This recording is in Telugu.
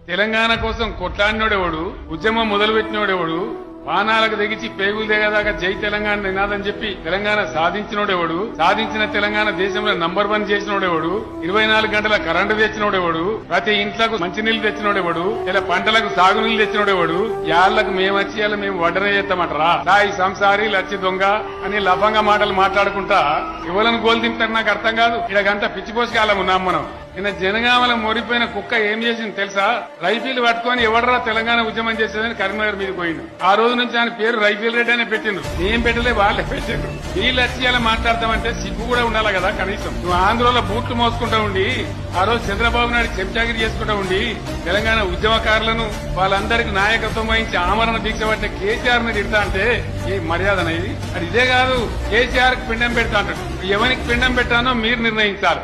తెలంగాణ కోసం కొట్లాడినోడెవడు, ఉద్యమం మొదలు పెట్టినోడెవడు, పానాలకు తెగించి పేగులు దిగేదాకా జై తెలంగాణ నినాదని చెప్పి తెలంగాణ సాధించినోడెవడు, సాధించిన తెలంగాణ దేశంలో నంబర్ 1 చేసినోడెవడు, 24 గంటల కరెంటు తెచ్చినోడెవడు, ప్రతి ఇంట్లకు మంచినీళ్లు తెచ్చినోడెవడు, ఇలా పంటలకు సాగునీళ్లు తెచ్చినోడెవడు, యాళ్లకు మేమొచ్చి మేము వడ్డనే చేస్తామంటారా, సాయి సంసారి లచ్చి దొంగ అని లభంగా మాటలు మాట్లాడుకుంటా ఎవరిని గోలు తింటారు నాకు అర్థం కాదు. ఇలాగంతా పిచ్చిపోసుకాలం ఉన్నాం మనం. నిన్న జనగామల మోరిపోయిన కుక్క ఏం చేసింది తెలుసా? రైఫీలు పట్టుకొని ఎవడరా తెలంగాణ ఉద్యమం చేసేదని కరీంనగర్ మీద పోయిండు. ఆ రోజు నుంచి ఆయన పేరు రైఫీల్ రెడ్డి అనే పెట్టిండు. ఏం పెట్టలే, వాళ్ళే పెట్టిండు. వీళ్ళు వచ్చి అలా మాట్లాడతామంటే సిగ్గు కూడా ఉండాలి కదా కనీసం. నువ్వు ఆంధ్రలో బూట్లు మోసుకుంటా ఉండి ఆ రోజు చంద్రబాబు నాయుడు చెంచాగిరి చేసుకుంటా ఉండి తెలంగాణ ఉద్యమకారులను వాళ్ళందరికీ నాయకత్వం వహించి ఆమరణ దీక్ష పట్టిన కేసీఆర్ ని తిడతా అంటే ఏ మర్యాద అనేది? అది ఇదే కాదు, కేసీఆర్ కి పిండం పెడతా అంటాడు. ఎవరికి పిండం పెట్టానో మీరు నిర్ణయించాలి.